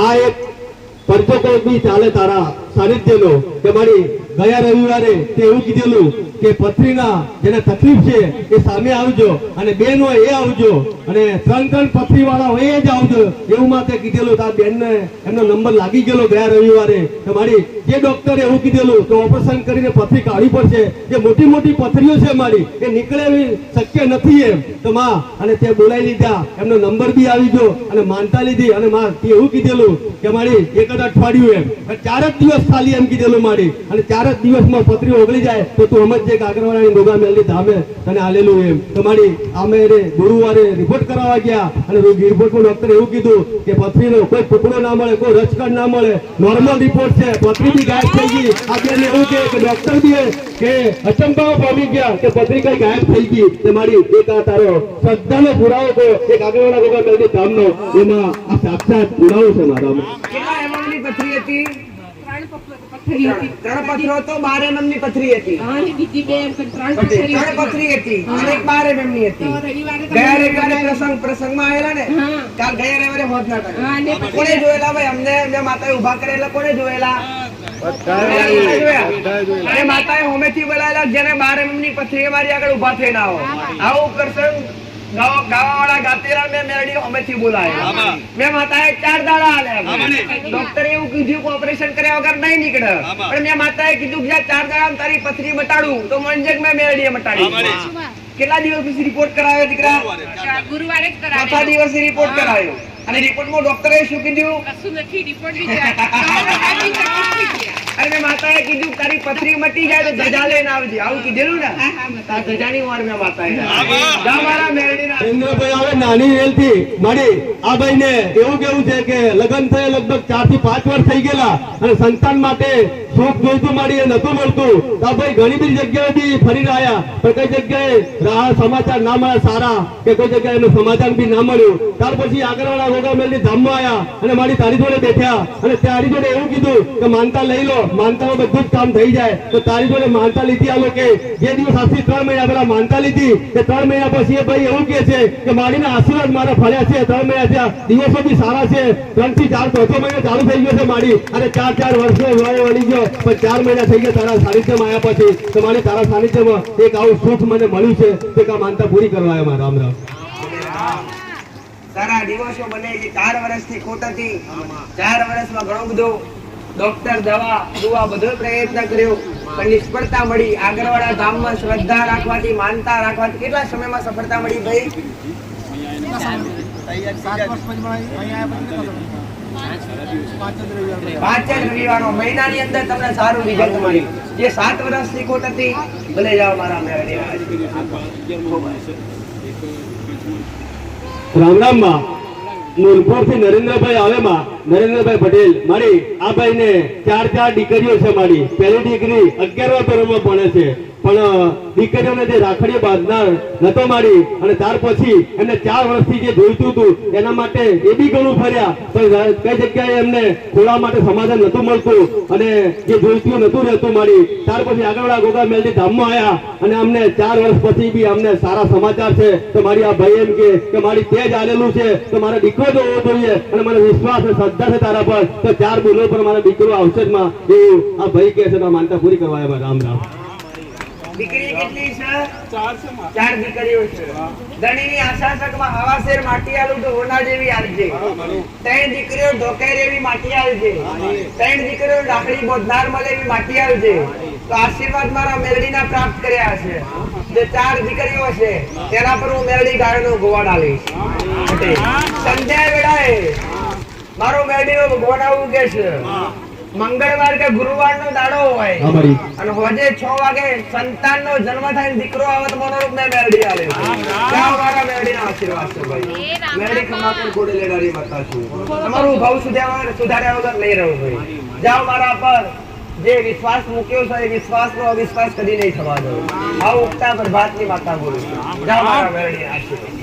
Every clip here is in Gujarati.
આ એક પરચો કોઈ બી ચાલે તારા સાનિધ્યનો કે મારી ગયા રવિવારે તે એવું કીધેલું કે પથરીના જેને તકલીફ છે એ સામે આવજો અને બેન હોય એ આવજો અને ત્રણ પથરી વાળા હોય એ જ આવજો એવું માતે કીધેલું. તાર બેનને એમનો નંબર લાગી ગયેલો ગયા રવિવારે કે મારી જે ડોક્ટરે એવું કીધેલું કે ઓપરેશન કરીને પથરી કાઢવી પડશે, જે મોટી મોટી પથરીઓ છે મારી એ નીકળે એવી શક્ય નથી એમ. તો માં અને તે બોલાવી લીધા, એમનો નંબર બી આવી ગયો અને માનતા લીધી અને માં તે એવું કીધેલું કે મારી એક જ અઠવાડિયું એમ 4 જ દિવસ ખાલી એમ કીધેલું મારી અને 4 જ દિવસમાં પથરી ઓગળી જાય તો તું સમજજે કે આગળવાળાની ગોગા મેલની ધામે તને આલેલું એમ. તો મારી અમે ગુરુવારે રિપોર્ટ કરાવવા ગયા અને રિપોર્ટમાં ડોક્ટરે એવું કીધું કે પથરીનો કોઈ ટુકડો ના મળે, કોઈ રચકણ ના મળે, નોર્મલ રિપોર્ટ છે, પથરી બી ગાયબ થઈ ગઈ. આપણે એવું કે ડોક્ટર બી કે અચંબામાં પામી ગયા કે પથરી કઈ ગાયબ થઈ ગઈ. તે મારી એક આ તારો શ્રદ્ધાનો પુરાવો તો એક આગળવાળા ગોગા મેલની ધામનો એમાં આ સાક્ષાત પુરાવો છે મારામાં. કેટલા એમએમની પથરી હતી? 3 પથરો તો 12 એમએમની પથરી હતી. ત્રણ પથરી હતી અને એક 12 એમએમની હતી. ગયા રવિવારે પ્રસંગમાં આવેલા ને, કાલ ગયા રવિવારે હોત ના હતા. કોને જોયેલા ભાઈ? અમને માતાએ ઉભા કરેલા કોને જોયેલા? અને માતાએ હોમેથી બોલાયેલા જેને 12 એમએમની પથરી મારી આગળ ઉભા થઈને આવો. આવું પ્રસંગ ગાવાવાળા ગાતેરા મેં મેરડી હોમેથી બોલાયા. મેં માતાએ 4 દાડા આલ્યા. ડોક્ટરે એવું કીધું કે ઓપરેશન કર્યા વગર નહીં નીકળે, પણ મેં માતાએ કીધું કે 4 દાડા તારી પથરી મટાડું તો મંજક મેં મેરડીએ મટાડી. કેટલા દિવસ પછી રિપોર્ટ કરાવ્યો દીકરા? ગુરુવારે જ કરાવ્યો. ચોથા દિવસે રિપોર્ટ કરાવ્યો અને રિપોર્ટમાં ડોક્ટરે શું કીધું? કશું નથી, રિપોર્ટ અરે મેં માતાએ કીધું તારી પથરી મટી જાય તો ધજા લઈને આવજે. આવું કીધેલું ને? તાર ધજાની વાર મેં માતાએ જા મારા મેરડીના ચંદ્રભાઈ આવે નાની વેલથી મારી આ ભાઈને એવું કેવું છે કે લગ્ન થયે લગભગ 4 થી 5 વર્ષ થઈ ગયેલા અને સંતાન માટે સુખ જોઈતું મારી એ નતું મળતું. તો ભાઈ ઘણી બધી જગ્યાએથી ફરી રહ્યા પણ કઈ જગ્યાએ સમાચાર ના મળ્યા સારા કે કોઈ જગ્યાએ એનું સમાધાન બી ના મળ્યું. ત્યાર પછી આગળવાળા ગોગા મેલની ધામમાં આવ્યા અને મારી તારી જોડે બેઠ્યા અને તારી જોડે એવું કીધું કે માનતા લઈ લો, માનતામાં બધું જ કામ થઈ જાય. તો તારી જોડે માનતા લીધી આ લોકો જે દિવસ આજથી 3 મહિના પહેલા માનતા લીધી કે 3 મહિના પછી એ ભાઈ એવું કે છે કે મારીના આશીર્વાદ મારા ફળ્યા છે. 3 મહિના થયા, દિવસો બી સારા છે. 3 થી 4 ચોથો મહિનો ચાલુ થઈ ગયો છે મારી અને 4 વર્ષનો વળી ગયો પણ 4 મહિના થઈ ગયા તારા સાનિધ્યમાં આવ્યા પછી. તો મારી તારા સાનિધ્યમાં એક આવું સુખ મને મળ્યું છે તે કા માનતા પૂરી કરવા આવ્યા. રામ રામ. સારા દિવસો બને કે 4 વર્ષથી ખોટ હતી. 4 વર્ષમાં ઘણું બધું ડોક્ટર દવા દુવા બધો પ્રયત્ન કર્યો પણ નિષ્ફળતા મળી. આગળવાળા ધામમાં શ્રદ્ધા રાખવાથી, માનતા રાખવાથી કેટલા સમયમાં સફળતા મળી ભાઈ? 5 જ રવિવારો મહિનાની અંદર તમને સારું રિઝલ્ટ મળ્યું. જે 7 વર્ષની ખોટ હતી ભલે જાઓ મારા મેળવી. રામ રામ માં. નૂરપુરથી નરેન્દ્રભાઈ આવે માં, નરેન્દ્રભાઈ પટેલ. મારી આ ભાઈને 4 દીકરીઓ છે મારી. પહેલી દીકરી 11મા ધોરણમાં ભણે છે પણ દીકરીઓને જે રાખડીઓ બાંધનાર નતો મારી અને ત્યાર પછી એમને 4 વર્ષથી જે જોઈતું હતું એના માટે એ બી ઘણું ફર્યા પણ કઈ જગ્યાએ એમને ખોળા માટે સમાધાન નતું મળતું અને જે જોઈતું નતું રહેતું મારી. ત્યાર પછી આગળવાળા ગોગા મેલની ધામમાં આવ્યા અને અમને 4 વર્ષ પછી બી અમને સારા સમાચાર છે. તો મારી આ ભાઈ એમ કે મારી તેજ આલેલું છે તો મારો દીકરો જ હોવો જોઈએ અને મને વિશ્વાસ અને શ્રદ્ધા છે તારા પર તો 4 બોલો પર મારો દીકરો આવશે જ માં એવું આ ભાઈ કહે છે. તો માનતા પૂરી કરવા આવ્યા. રામ રામ. દીકરી કેટલી છે? 4 દીકરીઓ છે. ધણીની આશાસકમાં હવાસેર માટી આલું તો હોના જેવી આલજે. 3 દીકરીઓ ઢોકેર એવી માટી આલજે. 3 દીકરીઓ રાખડી બોધનાર મળે એવી માટી આલજે. તો આશીર્વાદ મારા મેલડીના પ્રાપ્ત કર્યા છે. જે 4 દીકરીઓ છે તેના પર હું મેલડી ગાયનો ગોવાડ આલીશ. સંધ્યા વેળાએ મારો મેલડીનો ગોવાડ આવું કે છે. મંગળવાર કે ગુરુવારનો દાડો હોય અને હોજે 6 વાગે સંતાનનો જન્મ થાય દીકરો આવે તો મનોરૂપ મેં મેરડી આલે. મારા મેરડીના આશીર્વાદ છે ભાઈ. મેરડી ખમાપર ગોડે લેડારી માતા છું. તમારું ભાવ સુધાર્યા વગર નહીં રહું ભાઈ. જાઓ મારા પર જે વિશ્વાસ મૂક્યો છે એ વિશ્વાસનો અવિશ્વાસ કદી નહીં થવા દો. આવું ઉગતા પ્રભાતની માતા બોલું છું. જાઓ મારા મેરડીના આશીર્વાદ.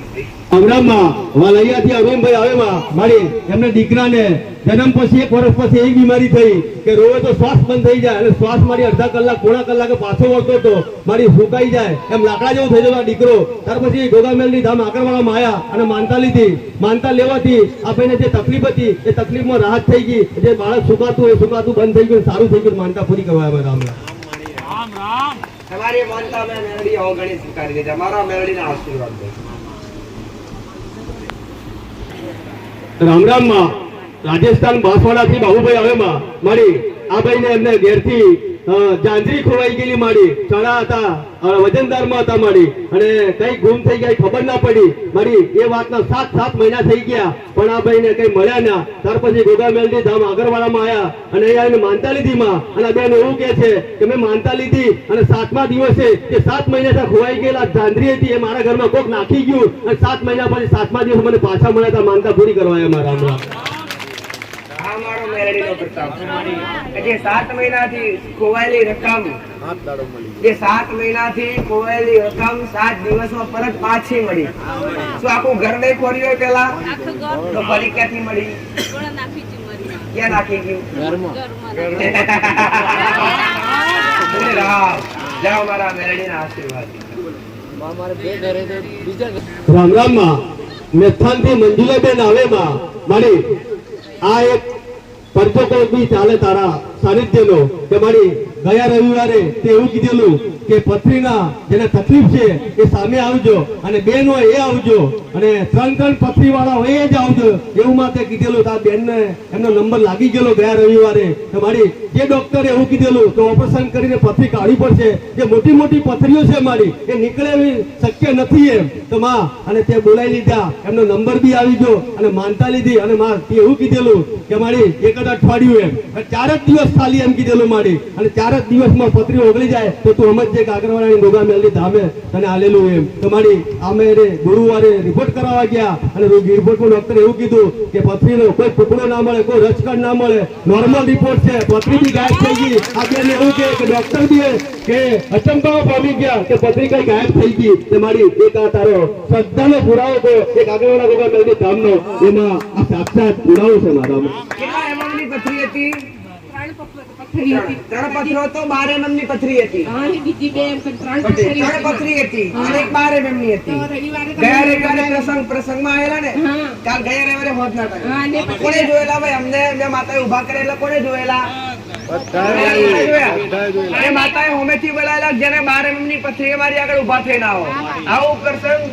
અમરામમાં વાલૈયાથી અરુણભાઈ આવેમાં મારી એમના દીકરાને જન્મ પછી 1 વર્ષ પછી એવી બીમારી થઈ કે રોવે તો શ્વાસ બંધ થઈ જાય અને શ્વાસ મારી અડધા કલાક પોણા કલાકે પાછો વળતો હતો મારી ફૂંકાઈ જાય એમ લાકડા જેવો થઈ જતો આ દીકરો. ત્યાર પછી ગોગામેલની ધામ આગળવાળામાં આવ્યા અને માનતા લીધી. માનતા લેવાથી આ ભાઈને જે તકલીફ હતી એ તકલીફમાં રાહત થઈ ગઈ. જે બાળક સુકાતું એ સુકાતું બંધ થઈ ગયું, સારું થઈ ગયું. માનતા પૂરી કરવામાં રામ રામ. તમારી માનતા મેં મેલડી અવગણી સ્વીકારી દીધી. અમારા મેલડીના આશીર્વાદ દે. રામ રામમાં રાજસ્થાન બાંસવાડાથી બાબુભાઈ આવેમાં મારી આ ભાઈને એમને ઘેરથી જાંજરી ખોવાઈ ગયેલી મારી ચણા હતા વજનદારમાં હતા મારી અને કઈ ગુમ થઈ ગયા ખબર ના પડી મારી. એ વાતના 7 મહિના થઈ ગયા પણ આ ભાઈને કઈ મળ્યા ના. ત્યાર પછી ગોગામેલની ધામ આગળવાળામાં આવ્યા અને અહીંયા આવીને માનતા લીધી માં. અને આ બેન એવું કહે છે કે મેં માનતા લીધી અને 7મા દિવસે જે 7 મહિનાથી ખોવાઈ ગયેલા જાંજરી હતી એ મારા ઘરમાં કોક નાખી ગયું અને 7 મહિના પછી 7મા દિવસે મને પાછા મળ્યા હતા. માનતા પૂરી કરવા આવ્યા રામ રામ. આ મારો મેલડીનો પ્રતાપ. જે 7 મહિનાથી ખોવાયેલી રકમ, જે 7 મહિનાથી ખોવાયેલી રકમ 7 દિવસમાં પરત પાછી મળી. શું આખું ઘર નહીં ખોર્યું હોય પેલા? તો ફરી ક્યાંથી મળી? ક્યાં નાખી ગયું? જાઓ મારા મેલડીના આશીર્વાદ. રામ રામમાં મેથાનથી મંજુલાબેન આવેમાં મારી આ એક પરચો કોઈ બી ચાલે તારા સાનિધ્યનો કે મારી ગયા રવિવારે તે એવું કીધેલું કે પથરીના જેને તકલીફ છે એ સામે આવજો અને બેન હોય એ આવજો અને 3 પથરી વાળા હોય એ જ આવજો એવું માટે કીધેલું. આ બેનને એમનો નંબર લાગી ગયેલો ગયા રવિવારે. તો મારી જે ડોક્ટરે એવું કીધેલું કે ઓપરેશન કરીને પથરી કાઢવી પડશે, જે મોટી મોટી પથરીઓ છે મારી એ નીકળે એવી શક્ય નથી એમ. તો માં અને તે બોલાવી લીધા, એમનો નંબર બી આવી ગયો અને માનતા લીધી અને માં તે એવું કીધેલું કે મારી 1 અઠવાડિયું એમ 4 જ દિવસ ખાલી એમ કીધેલું મારી અને 4 જ દિવસમાં પથરી ઓગળી જાય તો તું સમજજે કે આગળવાળાની ગોગામેલની ધામે તને આલેલું એમ. તો મારી અમે ગુરુવારે રિપોર્ટ કરાવવા ગયા અને રિપોર્ટમાં ડોક્ટરે એવું કીધું કે પથરીનો કોઈ ટુકડો ના મળે, કોઈ રચકણ ના મળે, નોર્મલ રિપોર્ટ છે. પથરી બી ગાયબ થઈ ગઈ. આ બેને એવું કે ડોક્ટર બી કે અચંબામાં પામી ગયા કે પથરી કઈ ગાયબ થઈ ગઈ. તે મારી એક આ તારો શ્રદ્ધાનો પુરાવો તો એક આગળવાળા ગોગામેલની ધામનો એમાં આ સાક્ષાત પુરાવો છે મારામાં. કેટલા mm ની પથરી હતી? 3 પથરી હતી. 3 પથરો તો 12 mm ની પથરી હતી. અને બીજી 2 એમ 3 3 પથરી પથરી હતી અને એક 12 mm ની હતી. તો રવિવારે ગયા રવિવારે પ્રસંગમાં આવેલા ને કાલ ગયા રવિવારે હોત ના થાય. કોને જોયેલા ભાઈ? અમને બે માતાએ ઉભા કરેલા કોને જોયેલા? અને માતાએ હોમેથી બોલાયેલા જેને 12 mm ની પથરી મારી આગળ ઉભા થઈને આવો. આવો પ્રસંગ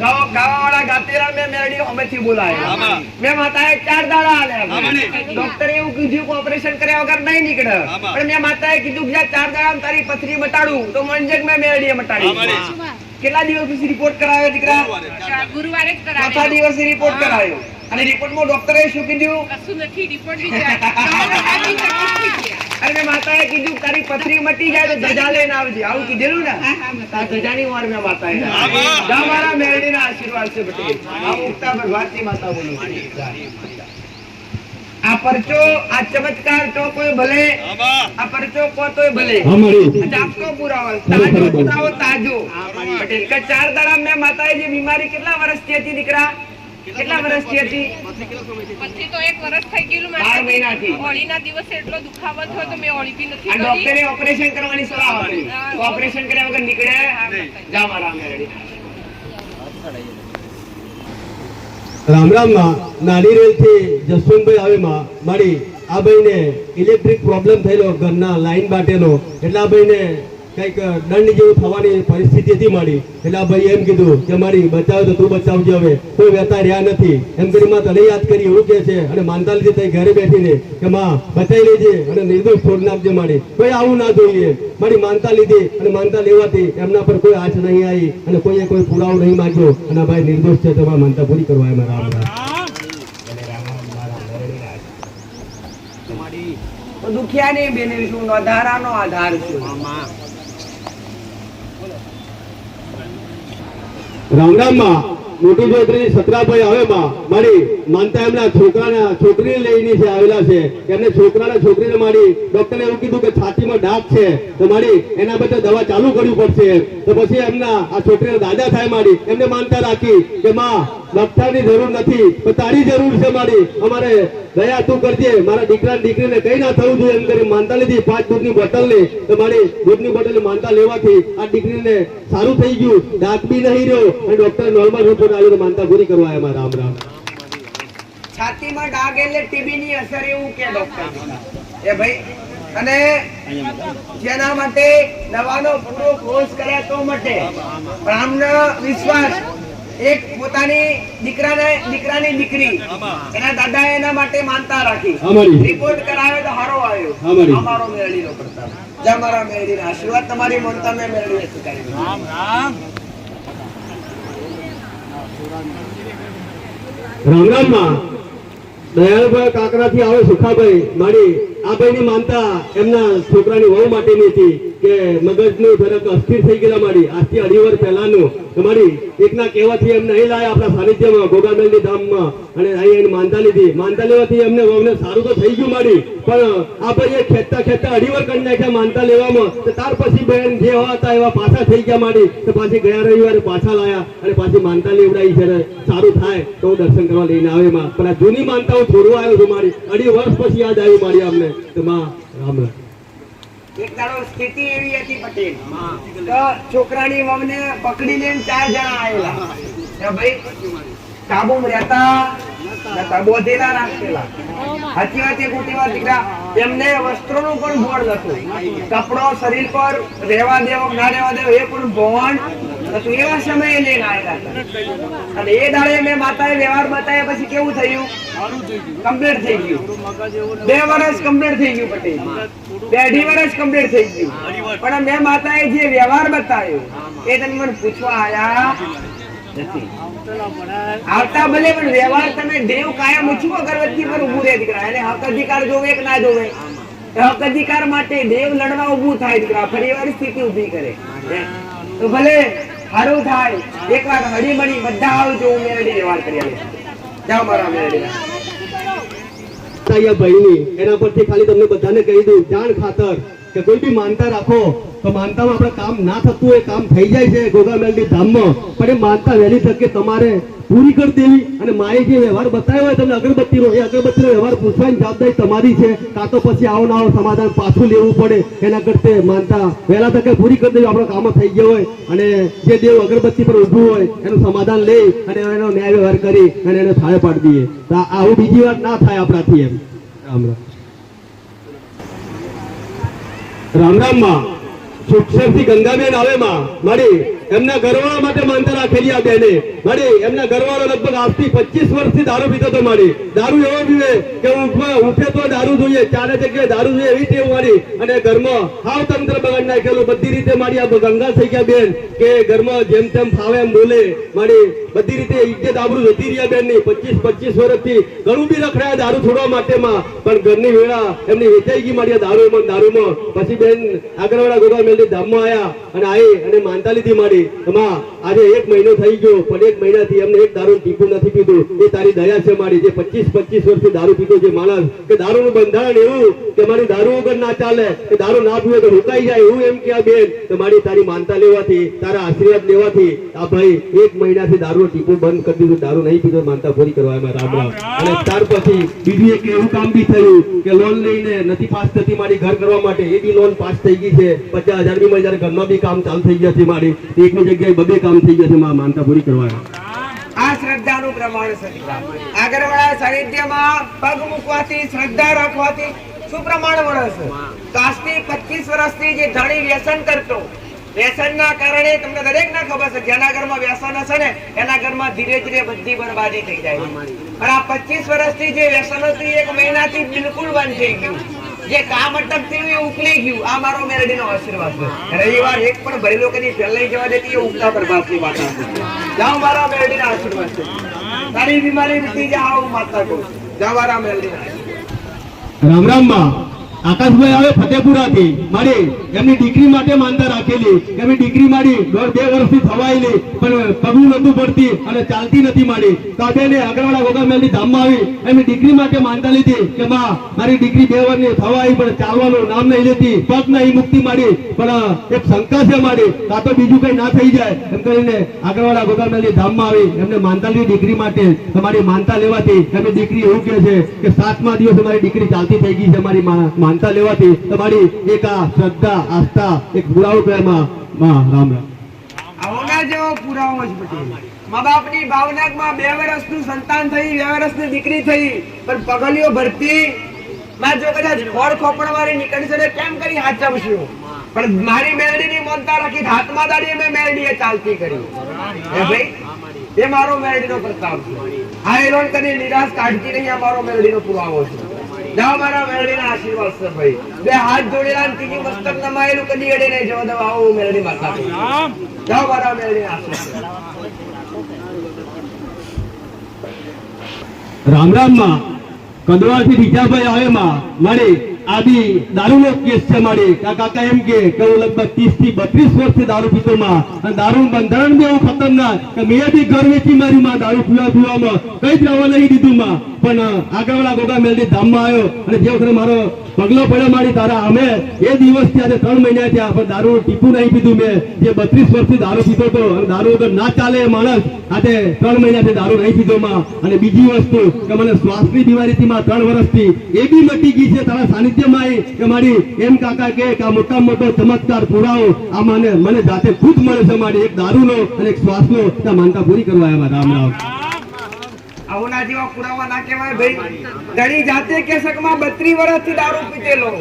ગાવાવાળા ગાતેરા મેં મેલડી હોમેથી બોલાયા. મેં માતાએ 4 દાડા આલ્યા. ડોક્ટરે એવું કીધું કે ઓપરેશન કર્યા વગર નહીં નીકળે. પણ મેં માતાએ કીધું કે 4 દાડામાં તારી પથરી મટાડું તો મંજક મેં મેલડીએ મટાડી. કેટલા દિવસ પછી રિપોર્ટ કરાવ્યો દીકરા? ગુરુવારે જ કરાવ્યો. 4થા દિવસે રિપોર્ટ કરાવ્યો અને રિપોર્ટમાં ડોક્ટરે શું કીધું? કશું નથી. રિપોર્ટ બી જાય. અરે મેં માતાએ કીધું તારી પથરી મટી જાય તો ધજા લઈને આવજે. આવું કીધેલું ને? આ ધજાની વાર મેં માતાએ જા મારા મેલડીના આશીર્વાદ છે બટી. આ ઉગતા ભગવાનની માતા બોલું છું. આ પરચો, આ ચમત્કાર તો કોઈ ભલે, આ પરચો કો તોય ભલે. આપતો પુરાવો, તાજો પુરાવો, તાજો. પટેલ કે 4 દાડા મેં માતાએ જે બીમારી કેટલા વર્ષથી હતી દીકરા? કેટલા વર્ષથી હતી? પછી તો 1 વર્ષ થઈ ગયેલું. 12 મહિનાથી. હોળીના દિવસે એટલો દુખાવો થયો તો મેં હોળી બી નથી આ કરી. ડોક્ટરે ઓપરેશન કરવાની સલાહ આપી. તો ઓપરેશન કર્યા વગર નીકળે? જા મારા મેલડી. રામ રામમાં નાની રેલથી જસવંતભાઈ આવેમાં મારી આ ભાઈને ઇલેક્ટ્રિક પ્રોબ્લેમ થયેલો ઘરના લાઈન બાટેનો. એટલે આ ભાઈને કઈક દંડ જેવું થવાની પરિસ્થિતિ હતી મારી. એટલે આ ભાઈ એમ કીધું કે મારી બચાવ તો તું બચાવજે, હવે કોઈ વેતા રહ્યા નથી એમ કરી માં તને યાદ કરી એવું કે છે અને માનતા લીધી તઈ ઘરે બેઠીને કે માં બચાવી લેજે અને નિર્દોષ છોડ નાખજે મારી. કોઈ આવું ના જોઈએ. મારી માનતા લીધી અને માનતા લેવાથી એમના પર કોઈ આંચ નહીં આવી અને કોઈએ કોઈ પુરાવો નહીં માંગ્યો અને ભાઈ નિર્દોષ છે. તમારા માનતા પૂરી કરવા એમાં રામ રામ. દુખિયાની બેને શું આધારાનો આધાર છું. રામ રામમાં મોટી જોતરી સતરાભાઈ આવે માં મારી માનતા એમના છોકરીને લઈને છે આવેલા છે. એમને છોકરીને મારી ડોક્ટરે એવું કીધું કે છાતીમાં ડાઘ છે તો મારી એના બદલે દવા ચાલુ કરવી પડશે. તો પછી એમના આ છોકરીના દાદા થાય મારી એમને માનતા રાખી કે માં ડોક્ટરની જરૂર નથી પણ તારી જરૂર છે મારી, અમારે દયા તું કરજે, મારા દીકરીને કઈ ના થવું જોઈએ એમ કરી માનતા લીધી 5 દૂધની બોટલની. તો મારી દૂધની બોટલની માનતા લેવાથી આ દીકરીને સારું થઈ ગયું, દાંત બી નહીં રહ્યો અને ડોક્ટરે નોર્મલ રિપોર્ટ આવ્યો તો માનતા પૂરી કરવા આવ્યા. રામ રામ. છાતીમાં ડાઘ એટલે ટીબી ની અસર એવું કે ડોક્ટર એ ભાઈ, અને જેના માટે દવાનો પૂરો કોર્સ કર્યા તો મટે. પણ આમનો વિશ્વાસ એક પોતાની દીકરાની દીકરી એના દાદાએ એના માટે માનતા રાખી, રિપોર્ટ કરાવ્યો તો હારો આવ્યો. અમારો મેળવીનો પ્રતાપ, જય મારા મેળવીના આશીર્વાદ તમારી માનતા મેં મેળવી હતી. રામ રામ. રામ રામ માં દયાળભાઈ કાકરાથી આવે સુખાભાઈ મારી આ ભાઈની માનતા એમના છોકરાની વહુ માટેની હતી કે મગજનું જરાક અસ્થિર થઈ ગયેલા મારી આજથી 2.5 વર્ષ પહેલાનું. તમારી એકના કહેવાથી એમને અહીં લાયા આપણા સાનિધ્યમાં ગોગામેલની ધામમાં અને અહીં માનતા લીધી. માનતા લેવાથી એમને વહુને સારું તો થઈ ગયું મારી, પણ આ ભાઈએ ખેંચતા 2.5 વર્ષ કરી નાખ્યા માનતા લેવામાં. તો ત્યાર પછી બેન જે હતા એવા પાછા થઈ ગયા મારી. તો પાછી ગયા રવિવારે પાછા લાયા અને પાછી માનતા લેવડાવી છે. સારું થાય તો હું દર્શન કરવા લઈને આવે માં, પણ આ જૂની માનતા હું છોડવા આવ્યો છું મારી. 2.5 વર્ષ પછી યાદ આવ્યું મારી અમને. તો માં રામ રામ. એક દાડો સ્થિતિ એવી હતી પટેલ તો છોકરાની વહુને પકડી લઈને 4 જણા આવેલા. ભાઈ કાબુમાં રહેતા નતા, બોધેલા રાખેલા. સાચી વાત એ ખોટી વાત દીકરા? એમને વસ્ત્રોનું પણ બોર્ડ નતું, કપડો શરીર પર રહેવા દેવો ના રહેવા દેવો એ પણ ભવન નતું. એવા સમયે લઈને આવેલા અને એ દાડે મેં માતાએ વ્યવહાર બતાવ્યા પછી કેવું થયું? કમ્પ્લીટ થઈ ગયું. 2 વર્ષ કમ્પ્લીટ થઈ ગયું પટેલ, 2.5 વર્ષ કમ્પ્લીટ થઈ ગયું. પણ મેં માતાએ જે વ્યવહાર બતાવ્યો એ તમે મને પૂછવા આયા નથી. આવતા ભલે પણ વ્યવહાર તમે દેવ કાયમ ઉછવો અગરબત્તી પર ઉભું રહે દીકરા. એને હક અધિકાર જોવે કે ના જોવે? હક અધિકાર માટે દેવ લડવા ઉભું થાય દીકરા, ફરી વાર સ્થિતિ ઉભી કરે તો ભલે સારું થાય. એકવાર હળી મળી બધા આવજો, હું મેરડી વ્યવહાર કરી આવીશ. જાઓ મારા મેરડી ભાઈની એના પરથી ખાલી તમને બધાને કહી દઉં જાણ ખાતર કે કોઈ બી માનતા રાખો તો માનતામાં આપણે કામ ના થતું હોય, કામ થઈ જાય છે ગોગામેલની ધામમાં, પણ એ માનતા વહેલી તકે તમારે પૂરી કરી દેવી. અને માએ જે વ્યવહાર બતાવ્યો હોય તમને અગરબત્તીનો, એ અગરબત્તીનો વ્યવહાર પૂછવાની જવાબદારી તમારી છે. કાં તો પછી આવો ના આવો સમાધાન પાછું લેવું પડે. એના કરતા માનતા વહેલા તકે પૂરી કરી દેવી. આપણો કામ થઈ ગયો હોય અને જે દેવ અગરબત્તી પર ઊભું હોય એનું સમાધાન લઈ અને એનો ન્યાય વ્યવહાર કરી અને એને થાળે પાડી દઈએ. તો આવું બીજી વાર ના થાય આપણાથી એમ. રામ રામ. રામ રામ માં સુખસરથી ગંગાબેન આવે માં મારી એમના ઘરવાળા માટે માનતા રાખેલી આ બેને મારી. એમના ઘરવાળો લગભગ આજથી 25 વર્ષથી દારૂ પીતો હતો મારી. દારૂ એવો પીવે કે ઉઠે તો દારૂ જોઈએ, 4 જગ્યાએ દારૂ જોઈએ એવી ટેવ મારી. અને ઘરમાં હાવ તંત્ર બગાડ નાખેલું બધી રીતે મારી. આ ગંગા થઈ ગયા બેન કે ઘરમાં જેમ તેમ ફાવે એમ બોલે મારી. બધી રીતે ઇજ્જત આબરૂ જતી રહ્યા બેન ની. 25 વર્ષથી ઘણું બી રખડાયા દારૂ છોડવા માટેમાં, પણ ઘરની વેળા એમની વેચાઈ ગઈ મારી દારૂમાં. પછી બેન આગળવાળા ગોગામેલની ધામમાં આવ્યા અને આવી અને માનતા લીધી મારી. આજે 1 મહિનો થઈ ગયો પણ 1 મહિનાથી એમને એક દારૂ ટીપું નથી પીધું. એ તારી દયા છે મારી. જે 25 વર્ષથી દારૂ પીતો જે માણસ કે દારૂનું બંધારણ એવું કે મારી દારૂ વગર ના ચાલે, કે દારૂ ના પીવે તો હુકાઈ જાય એવું એમ કે આ બેન. તો મારી તારી માનતા લેવાથી, તારા આશીર્વાદ લેવાથી આ ભાઈ 1 મહિનાથી દારૂ ટીપું બંધ કરી દીધું. દારૂ નહીં પીધો, માનતા પૂરી કરવા એમાં. રામ રામ. અને ત્યાર પછી બીજું એક એવું કામ બી થયું કે લોન લઈને નથી પાસ થતી મારી ઘર કરવા માટે. એ બી લોન પાસ થઈ ગઈ છે. 50,000 બી મળી. ઘરમાં બી કામ ચાલુ થઈ ગયા છે મારી. એકની જગ્યાએ 2 કામ થઈ ગયા છે માનતા પૂરી કરવા. આ શ્રદ્ધાનું પ્રમાણ છે. આગળવાળા સાનિધ્યમાં પગ મૂકવાથી, શ્રદ્ધા રાખવાથી શું પ્રમાણ મળે છે? આજથી 25 વર્ષથી જે ધણી વ્યસન કરતો, વ્યસનના કારણે તમને દરેકને ખબર છે જેના ઘરમાં વ્યસન હશે ને એના ઘરમાં ધીરે ધીરે બધી બરબાદી થઈ જાય. અને આ 25 વર્ષથી જે વ્યસન હતું 1 મહિનાથી બિલકુલ બંધ થઈ ગયું. જે કામ અટકતું એ ઉકલી ગયું. આ મારો મેરડીનો આશીર્વાદ છે. રવિવાર એક પણ ભરેલો કદી ફેલાઈ જવા દેતી એ ઉગતા પ્રભાસની વાત છે. જાઓ મારા મેરડીના આશીર્વાદ છે. તારી બીમારી મીટી જાય આવું માતા કહું. જાઓ મારા મેરડીના. રામ રામ માં આકાશભાઈ આવે ફતેપુરાથી મારી એમની દીકરી માટે માનતા રાખેલી કે એમની દીકરી મારી 1.5 વર્ષથી થવાયેલી પણ પગલું નતું પડતી અને ચાલતી નથી મારી તો આ બેને આગળવાળા ગોગામેલની ધામમાં આવી એમની દીકરી માટે માનતા લીધી કે માં મારી દીકરી 2 વર્ષની થવાઈ પણ ચાલવાનું નામ નહીં લેતી પગ નહીં મુક્તિ મારી પણ એક શંકા છે મારી કાં તો બીજું કઈ ના થઈ જાય એમ કરીને આગળવાળા ગોગામેલની ધામમાં આવી એમને માનતા લીધી દીકરી માટે તમારી માનતા લેવાથી એમની દીકરી એવું કહે છે કે 7મા દિવસે મારી દીકરી ચાલતી થઈ ગઈ છે મારી માનતા લેવાથી તમારી એક આ શ્રદ્ધા આસ્થા એક પુરાવો કહેવામાં રામ રામ આવના જેવો પુરાવો જ પટેલ મા બાપની ભાવનામાં 2 વર્ષનું સંતાન થઈ 2 વર્ષની દીકરી થઈ પણ પગલીઓ ભરતી માં જો કદાચ ખોળ ખોપણ વાળી નીકળશે તો કેમ કરી હાચવશું પણ મારી મેલડીની માનતા રાખી હાથમાં દાડી મેં મેલડીએ ચાલતી કરી હે ભાઈ એ મારો મેલડીનો પ્રતાપ છે આ એલોન કરી નિરાશ કાઢતી નહીં આ મારો મેલડીનો પુરાવો છે જાઓ મારા મેલડીના આશીર્વાદ છે ભાઈ બે હાથ જોડેલા અને ત્રીજી મસ્તક નમાયેલું કદી એડે નહીં જવા દો આવો મેલડી માતા જાઓ મારા મેલડીના આશીર્વાદ રામ રામ માં કંદવાથી રીજાભાઈ આવે માં મારી આદિ દારૂનો કેસ છે મારી કાકા એમ કે હું લગભગ 30 થી 32 વર્ષથી દારૂ પીતો માં અને દારૂ બંધારણ બી એવું ખતરનાક કે મેં બી ઘર વેચી મારી માં દારૂ પીવામાં કઈ જ રહેવા નહીં દીધું માં પણ આગળવાળા ગોગામેલની ધામમાં આવ્યો અને જે વખતે મારો પગલો પડ્યો મારી તારા અમે એ દિવસથી આજે 3 મહિના થયા પણ દારૂ ટીપું નહીં પીધું મેં જે 32 વર્ષથી દારૂ પીતો હતો અને દારૂ વગર ના ચાલે એ માણસ આજે 3 મહિનાથી દારૂ નહીં પીધો માં અને બીજી વસ્તુ કે મને શ્વાસની બીમારીથી માં 3 વર્ષથી એ બી મટી ગઈ છે તારા સાનિધ્યમાં આવી કે મારી એમ કાકા કે આ મોટા મોટો ચમત્કાર પુરાવો આ મને જાતે ખુદ મળે છે મારી એક દારૂનો અને એક શ્વાસનો ત્યાં માનતા પૂરી કરવા આવ્યા રામ રામ આવના જેવા પુરાવા ના કહેવાય ભાઈ ઘણી જાતે કે શકમાં 32 વર્ષથી દારૂ પીતેલો